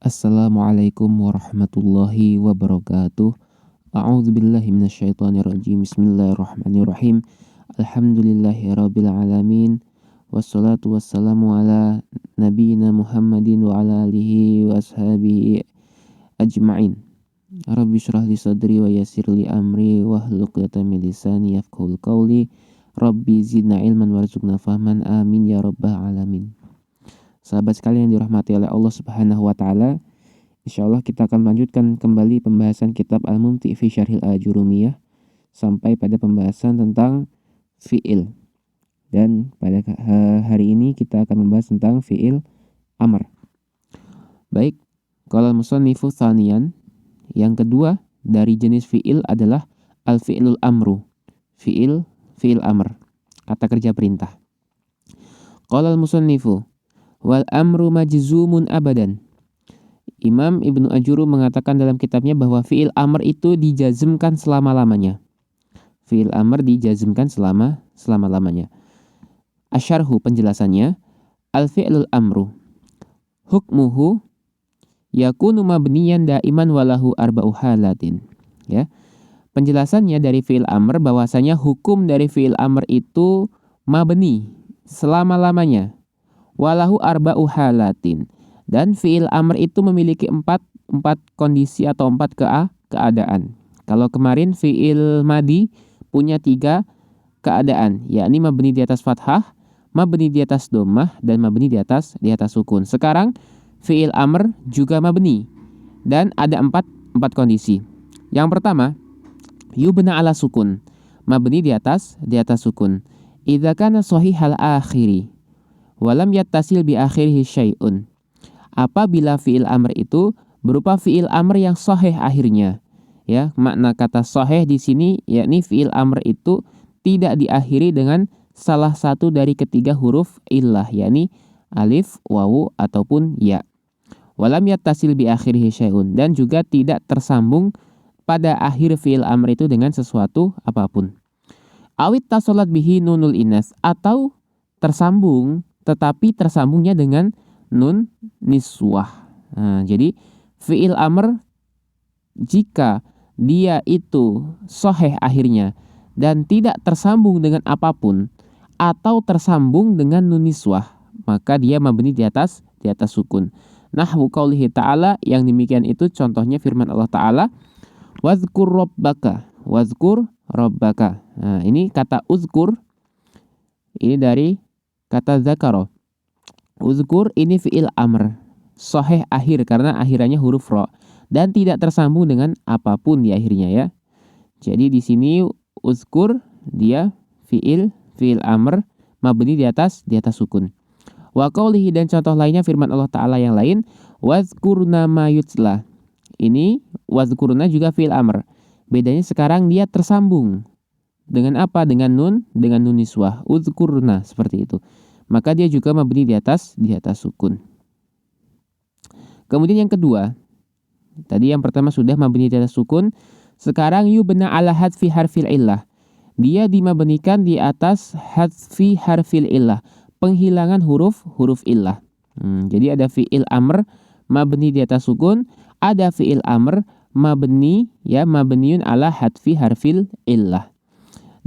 Assalamualaikum warahmatullahi wabarakatuh. A'udzubillahi minasyaitonirrajim. Bismillahirrahmanirrahim. Alhamdulillahirabbil alamin. Wassalatu wassalamu ala nabiyyina Muhammadin wa ala alihi wa ashabihi ajma'in. Rabbi shrah li sadri wa yassir li amri wahlul 'uqdatam min lisani yafqahul qawli. Rabbi zidna ilman warzuqna fahman. Amin ya rabbal alamin. Sahabat sekalian yang dirahmati oleh Allah Subhanahu wa taala, insyaallah kita akan melanjutkan kembali pembahasan kitab Al-Mumti' fi Syarhil Ajurumiyah sampai pada pembahasan tentang fi'il. Dan pada hari ini kita akan membahas tentang fi'il amr. Baik, qala al-musannifu tsaniyan, yang kedua dari jenis fi'il adalah al-fi'lul amru. Fi'il amr, kata kerja perintah. Qala al-musannifu wal amru majzumun abadan. Imam Ibnu Ajurrum mengatakan dalam kitabnya bahwa fi'il amr itu dijazmkan selama-lamanya. Fi'il amr dijazmkan selama-lamanya. Asyarhu, penjelasannya, al-fi'lul amru hukmuhu yakunu mabniyan daiman walahu arba'u halatin. Ya. Penjelasannya dari fi'il amr bahwasanya hukum dari fi'il amr itu mabni selama-lamanya. Walahu arba'u halatin, dan fi'il amr itu memiliki empat kondisi atau empat keadaan. Kalau kemarin fi'il madi punya 3 keadaan, yakni mabni di atas fathah, mabni di atas dhammah, dan mabni di atas sukun. Sekarang fi'il amr juga mabni dan ada empat kondisi. Yang pertama, yubna ala sukun, mabni di atas sukun. Idza kana shahihal akhiri walam yattasil bi akhirihi syai'un. Apabila fi'il amr itu berupa fi'il amr yang sahih akhirnya. Ya, makna kata sahih di sini yakni fi'il amr itu tidak diakhiri dengan salah satu dari ketiga huruf illah, yakni alif, wawu ataupun ya. Walam yattasil bi akhirihi syai'un, dan juga tidak tersambung pada akhir fi'il amr itu dengan sesuatu apapun. Awit tasolat bihi nunul inas, atau tersambung tetapi tersambungnya dengan nun niswah. Nah, jadi fi'il amr jika dia itu sahih akhirnya dan tidak tersambung dengan apapun atau tersambung dengan nun niswah, maka dia mabni di atas sukun. Nahwu qaulihi ta'ala, yang demikian itu contohnya firman Allah Ta'ala, wazkur rabbaka. Nah, ini kata uzkur ini dari kata zakaro. Uzkur ini fi'il amr sahih akhir karena akhirannya huruf ra dan tidak tersambung dengan apapun di akhirnya, ya. Jadi di sini uzkur dia fi'il amr mabni di atas sukun. Wa qaulihi, dan contoh lainnya firman Allah Ta'ala yang lain, wazkurna ma yutla. Ini wazkurna juga fi'il amr. Bedanya sekarang dia tersambung dengan apa? Dengan nun niswah. Uzkurna, seperti itu. Maka dia juga mabni di atas sukun. Kemudian yang kedua, tadi yang pertama sudah mabni di atas sukun, sekarang yubna ala hadfi harfil illah. Dia dimabnikan di atas hadfi harfil illah, penghilangan huruf illah. Jadi ada fi'il amr mabni di atas sukun, ada fi'il amr mabniun ala hadfi harfil illah.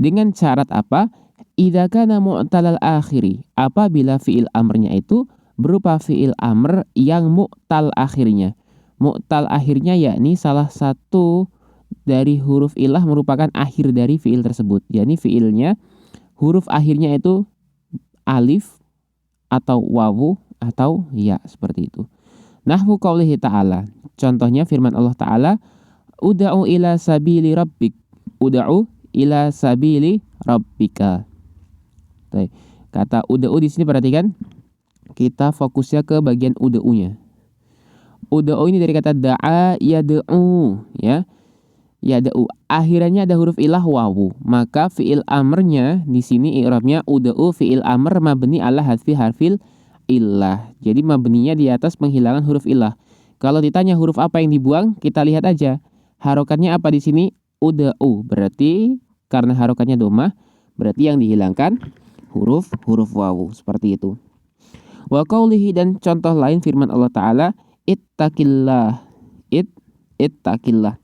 Dengan syarat apa? Idza kana mu'talal akhiri, apabila fi'il amrnya itu berupa fi'il amr yang mu'tal akhirnya. Mu'tal akhirnya yakni salah satu dari huruf illah merupakan akhir dari fi'il tersebut. Yakni fi'ilnya huruf akhirnya itu alif atau wawu atau ya, seperti itu. Nahwu qaulihi ta'ala, contohnya firman Allah Ta'ala, ud'u ila sabili rabbik. Ud'u ila sabili rabbika. Kata ud'u di sini perhatikan, kita fokusnya ke bagian ud'u-nya. Ud'u ini dari kata da'a yad'u, ya. Yad'u, akhirannya ada huruf ilah wawu. Maka fi'il amrnya di sini i'rabnya ud'u fi'il amr mabni ala hadfi harfil illah. Jadi mabninya di atas penghilangan huruf ilah. Kalau ditanya huruf apa yang dibuang, kita lihat aja. Harokatnya apa di sini? Ud'u. Berarti karena harokatnya dhammah, berarti yang dihilangkan huruf wawu, seperti itu. Wa qaulihi, dan contoh lain firman Allah Ta'ala, ittaqillah. Ittaqillah.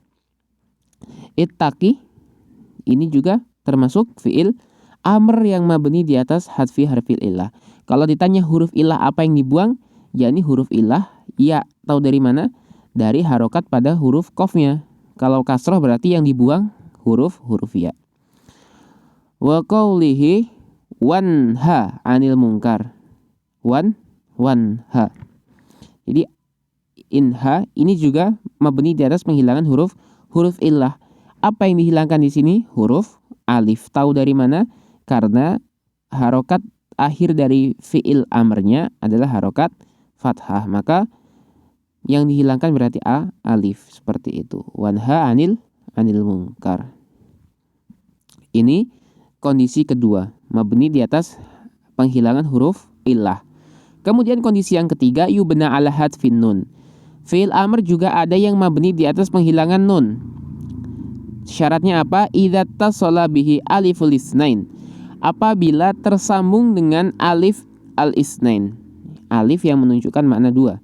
Ittaqi ini juga termasuk fiil amr yang mabni di atas hadfi harfil illah. Kalau ditanya huruf illah apa yang dibuang, yakni huruf illah ya. Tahu dari mana? Dari harokat pada huruf qafnya. Kalau kasroh berarti yang dibuang huruf ya. Wa qawlihi wanha 'anil munkar. Wanha. Jadi inha ini juga mabni di atas penghilangan huruf illah. Apa yang dihilangkan di sini? Huruf alif. Tahu dari mana? Karena harokat akhir dari fiil amrnya adalah harokat fathah. Maka yang dihilangkan berarti alif. Seperti itu. Wanha 'anil munkar. Ini kondisi kedua, mabni di atas penghilangan huruf illah. Kemudian kondisi yang ketiga, yubna ala hadfin nun. Fi'il amr juga ada yang mabni di atas penghilangan nun. Syaratnya apa? Idza tasala bihi aliful isnain. Apabila tersambung dengan alif al-isnain. Alif yang menunjukkan makna dua.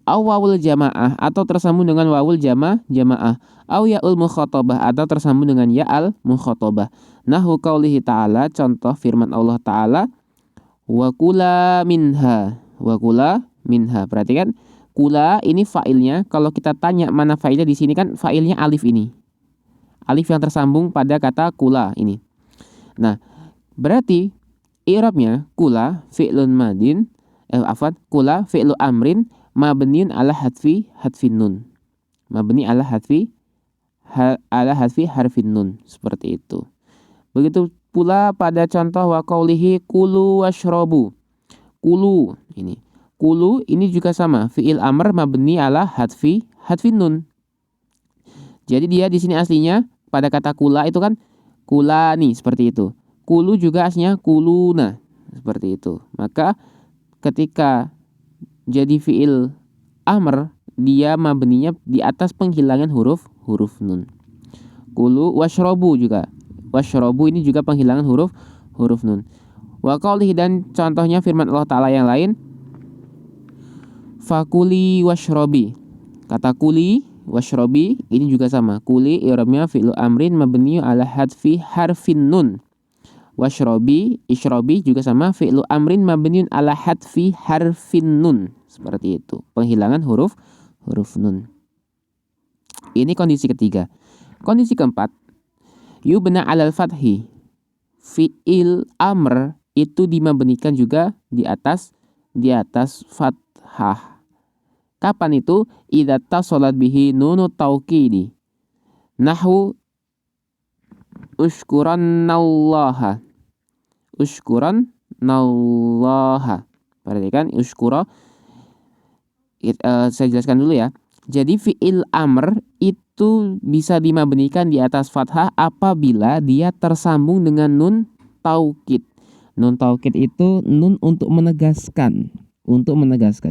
Aw wawul jamaah atau tersambung dengan wawul jamaah. Aw ya'ul mukhatabah atau tersambung dengan ya'al mukhatabah. Nahu qaulihi ta'ala, contoh firman Allah Ta'ala, wa kula minha. Perhatikan, kula ini fa'ilnya. Kalau kita tanya mana fa'ilnya di sini kan fa'ilnya alif ini. Alif yang tersambung pada kata kula ini. Nah, berarti i'rabnya kula fi'lun madin kula fi'lu amrin mabniun ala hadfi nun. Mabni ala hadfi harfin nun. Seperti itu. Begitu pula pada contoh wa qaulihi kulu washrabu. Kulu ini. Kulu ini juga sama, fi'il amr mabni ala hadfi nun. Jadi dia di sini aslinya pada kata kula itu kan kulani, seperti itu. Kulu juga aslinya kuluna, seperti itu. Maka ketika jadi fi'il amr, dia mabninya di atas penghilangan huruf nun. Kulu washrabu juga. Washrabu ini juga penghilangan huruf nun. Wa qaulihi, dan contohnya firman Allah Ta'ala yang lain, fakuli washrobi. Kata kuli washrobi ini juga sama. Kuli i'rabnya fi'lu amrin mabniyu ala hadfi harfin nun. Washrobi, ishrobi juga sama, fi'lu amrin mabniun ala hadfi harfin nun. Seperti itu. Penghilangan huruf nun. Ini kondisi ketiga. Kondisi keempat, yubna alal fathi. Fi'il amr itu dimabnikan juga di atas fathah. Kapan itu? Idza tasalat bihi nunu taukidi. Nahwu ushkurannallaha. Perhatikan ushkura. Saya jelaskan dulu ya. Jadi fi'il amr itu bisa dimabnikan di atas fathah apabila dia tersambung dengan nun taukid. Nun taukid itu nun untuk menegaskan.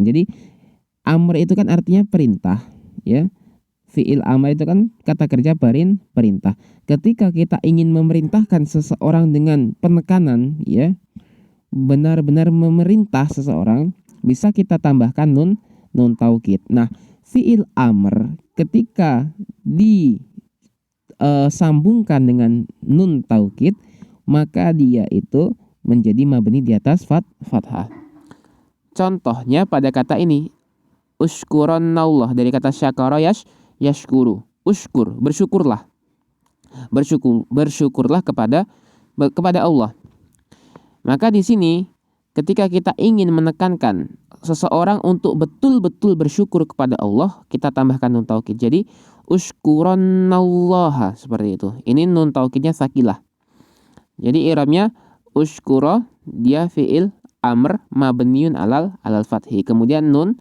Jadi amr itu kan artinya perintah, ya. Fi'il amr itu kan kata kerja perintah. Ketika kita ingin memerintahkan seseorang dengan penekanan, ya, benar-benar memerintah seseorang, bisa kita tambahkan nun taukid. Nah, fi'il amr ketika disambungkan dengan nun taukid, maka dia itu menjadi mabni di atas fathah. Contohnya pada kata ini, ushkurannallah, dari kata syakara yashkuru. Ushkur, bersyukurlah. Bersyukurlah kepada Allah. Maka di sini ketika kita ingin menekankan seseorang untuk betul-betul bersyukur kepada Allah, kita tambahkan nun taukid. Jadi ushkurannallaha, seperti itu. Ini nun taukidnya sakilah. Jadi i'rabnya ushkura, dia fi'il amr mabniun alal fathi. Kemudian nun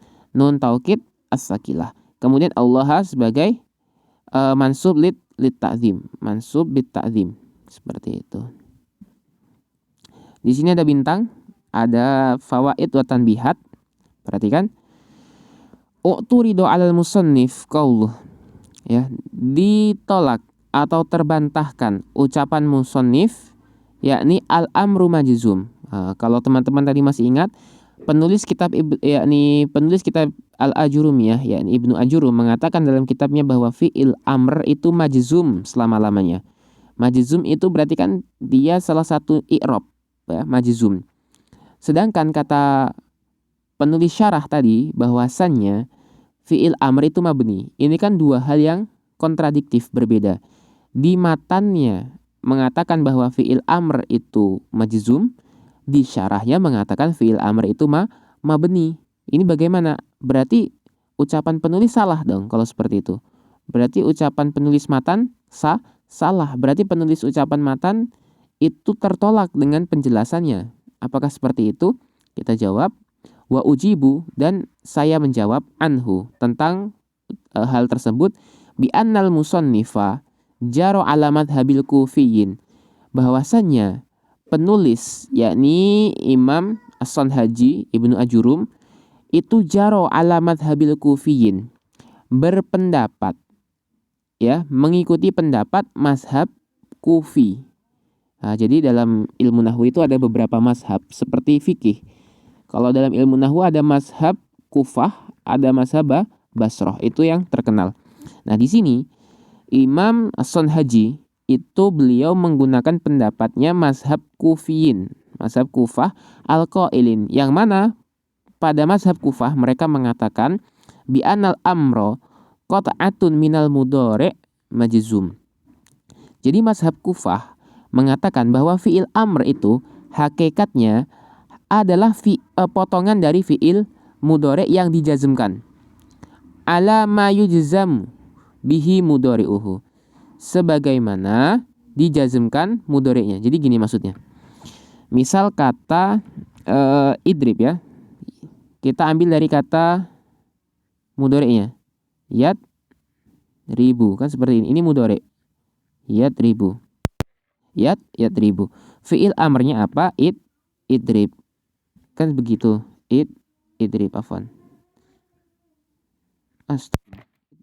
taukid as-sakilah. Kemudian Allah sebagai mansub lit ta'zim. Mansub bit ta'zim. Seperti itu. Di sini ada bintang, ada fawaid wa tanbihat. Perhatikan. U'turidu 'alal musannif qauluh. Ya, ditolak atau terbantahkan ucapan musannif, yakni al-amru majzum. Kalau teman-teman tadi masih ingat, penulis kitab penulis kitab Al-Ajurumiyah yakni Ibnu Ajurum mengatakan dalam kitabnya bahwa fi'il amr itu majzum selama-lamanya. Majzum itu berarti kan dia salah satu i'rab ya, majzum. Sedangkan kata penulis syarah tadi bahwasannya fi'il amr itu mabni. Ini kan dua hal yang kontradiktif berbeda. Di matannya mengatakan bahwa fi'il amr itu majzum, di syarahnya mengatakan fi'il amr itu mabni. Ini bagaimana? Berarti ucapan penulis salah dong kalau seperti itu. Berarti ucapan penulis matan salah. Berarti penulis ucapan matan itu tertolak dengan penjelasannya. Apakah seperti itu? Kita jawab wa ujibu, dan saya menjawab anhu tentang hal tersebut bi annal musannifa jaro alamat habil kufiyin, bahwasannya penulis yakni Imam As-Sanhaji Ibnu Ajurum itu jaro alamat habil kufiyin, berpendapat ya, mengikuti pendapat mazhab Kufi. Nah, jadi dalam ilmu nahwu itu ada beberapa mazhab seperti fikih. Kalau dalam ilmu nahwu ada mazhab Kufah, ada mazhab Basrah, itu yang terkenal. Nah, di sini Imam As-Sanhaji itu beliau menggunakan pendapatnya mazhab Kufiyin, mazhab Kufah al-qailin, yang mana pada mazhab Kufah mereka mengatakan bi anal amro qat'atun minal mudhari' majzum. Jadi mazhab Kufah mengatakan bahwa fi'il amr itu hakikatnya adalah potongan dari fi'il mudhari' yang dijazmkan. Ala ma yujzam bihi mudhari'uhu, sebagaimana dijazmkan mudhari'nya. Jadi gini maksudnya. Misal kata idrib ya. Kita ambil dari kata mudhari'nya. Yad ribu, kan seperti ini. Ini mudhari'. Yad ribu. Yad ribu. Fi'il amrnya apa? Idrib. Kan begitu. Idrib afwan.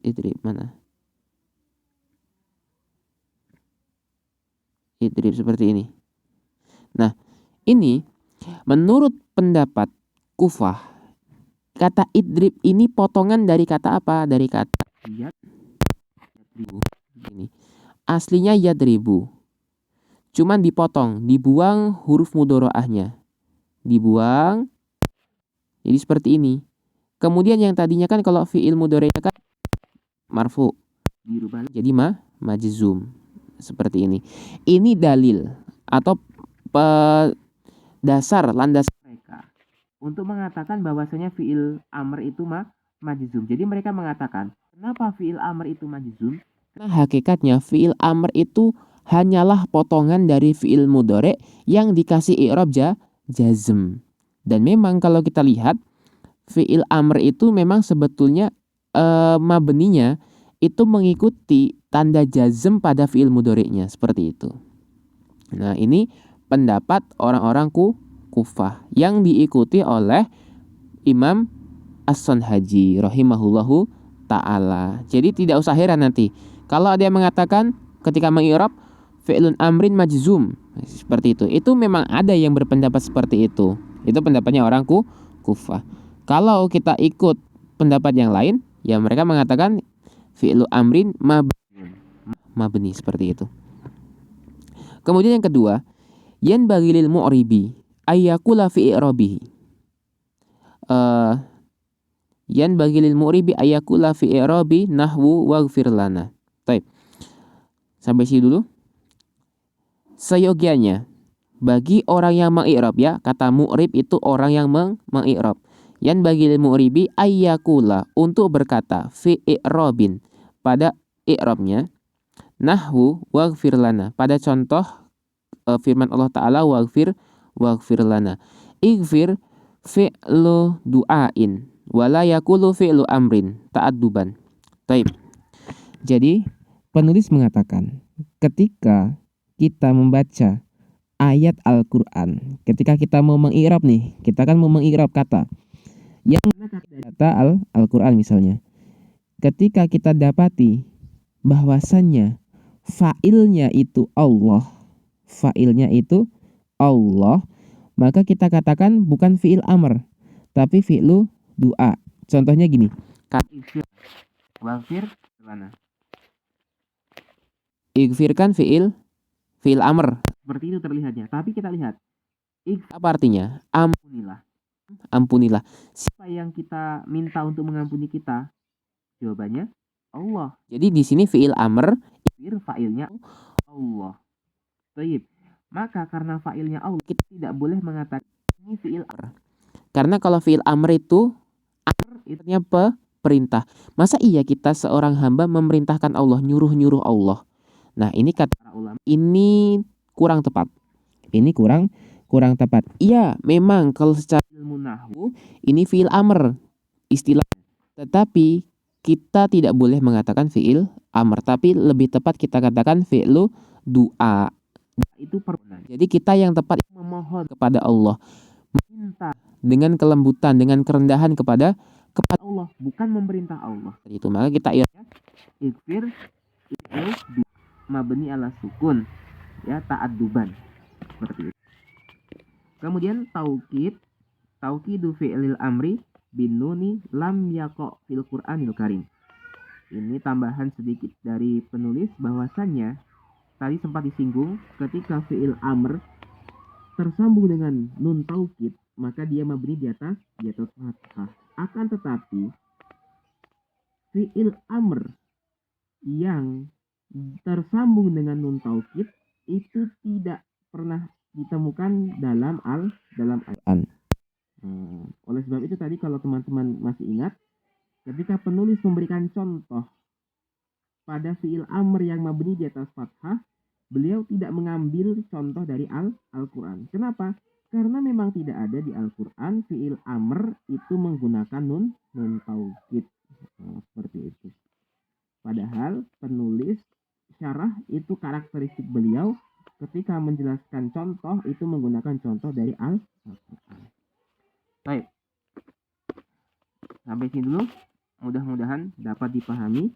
Idrib mana? Idrib seperti ini. Nah, ini menurut pendapat Kufah, kata idrib ini potongan dari kata apa? Dari kata yadribu. Ini aslinya yadribu. Cuman dipotong, dibuang huruf mudhoro'ahnya. Dibuang. Jadi seperti ini. Kemudian yang tadinya kan kalau fi'il mudhari'nya kan marfu, dirubah jadi majzum. Seperti ini. Ini dalil atau dasar landasan mereka untuk mengatakan bahwasanya fi'il amr itu majzum. Jadi mereka mengatakan, kenapa fi'il amr itu majzum? Karena hakikatnya fi'il amr itu hanyalah potongan dari fi'il mudhari' yang dikasih i'rab jazm. Dan memang kalau kita lihat fi'il amr itu memang sebetulnya mabninya itu mengikuti tanda jazm pada fi'il mudhari'nya, seperti itu. Nah, ini pendapat orang-orang Kufah yang diikuti oleh Imam As-Sanhaji rahimahullahu ta'ala. Jadi tidak usah heran nanti kalau ada yang mengatakan ketika mengi'rab fi'lun amrin majzum, seperti itu. Itu memang ada yang berpendapat seperti itu. Itu pendapatnya orang Kufah. Kalau kita ikut pendapat yang lain, ya mereka mengatakan fi'lu amrin mabni, seperti itu. Kemudian yang kedua, yan bagilil mu'ribi ayyakula fi i'rabihi. Yan bagilil mu'ribi ayyakula fi i'rabi nahwu waghfir lana. Baik. Sampai sini dulu. Seyogianya bagi orang yang mengi'rab ya, kata mu'rib itu orang yang mengi'rab. Yan bagilil mu'ribi ayyakula, untuk berkata fi i'rabin, pada i'rabnya, nahwu waghfir lana, pada contoh firman Allah Ta'ala waghfir lana. Ighfir fi'lu du'ain wala yakulu fi'lu amrin ta'adduban. Taib. Jadi penulis mengatakan ketika kita membaca ayat Al-Quran, ketika kita mau mengi'rab nih, kita kan mau mengi'rab kata yang kata Al-Quran misalnya, ketika kita dapati bahwasannya fa'ilnya itu Allah, maka kita katakan bukan fi'il amr, tapi fi'lu du'a. Contohnya gini, wafir mana? Igfir kan fi'il amr. Seperti itu terlihatnya. Tapi kita lihat, apa artinya? Ampunilah. Ampunilah. Siapa yang kita minta untuk mengampuni kita? Jawabannya Allah. Jadi di sini fi'il amr, fa'ilnya Allah. Baik. Maka karena fa'ilnya Allah, kita tidak boleh mengatakan ini fi'il amr. Karena kalau fi'il amr itu artinya perintah. Masa iya kita seorang hamba memerintahkan Allah, nyuruh-nyuruh Allah? Nah, ini kata para ulama, ini kurang tepat. Ini kurang tepat. Iya, memang kalau secara ilmu nahwu ini fi'il amr istilah. Tetapi kita tidak boleh mengatakan fi'il amr, tapi lebih tepat kita katakan fi'lu du'a. Itu permohonan. Jadi kita yang tepat memohon kepada Allah, meminta dengan kelembutan, dengan kerendahan kepada Allah, bukan memerintah Allah. Itu maka kita ikfir mabni ala sukun, ya, ta'adduban seperti itu. Kemudian taukidu fi'lil amri bin nuni lam yaqa fil Qur'anil Karim. Ini tambahan sedikit dari penulis bahwasannya tadi sempat disinggung ketika fi'il amr tersambung dengan nun taukid, maka dia mabni di atas fathah. Akan tetapi fi'il amr yang tersambung dengan nun taukid itu tidak pernah ditemukan dalam Al-Quran. Oleh sebab itu tadi kalau teman-teman masih ingat, ketika penulis memberikan contoh pada fi'il amr yang mabni di atas fathah, beliau tidak mengambil contoh dari Al-Quran. Kenapa? Karena memang tidak ada di Al-Quran fi'il amr itu menggunakan nun taukid. Seperti itu. Padahal penulis syarah itu karakteristik beliau ketika menjelaskan contoh itu menggunakan contoh dari Al-Quran. Baik. Sampai sini dulu. Mudah-mudahan dapat dipahami.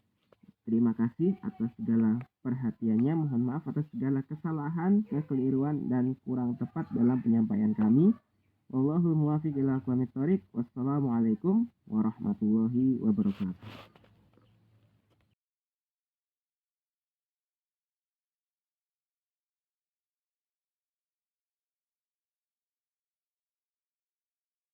Terima kasih atas segala perhatiannya. Mohon maaf atas segala kesalahan, kekeliruan, dan kurang tepat dalam penyampaian kami. Wallahul muwaffiq ila aqwamit thoriq. Wassalamualaikum warahmatullahi wabarakatuh.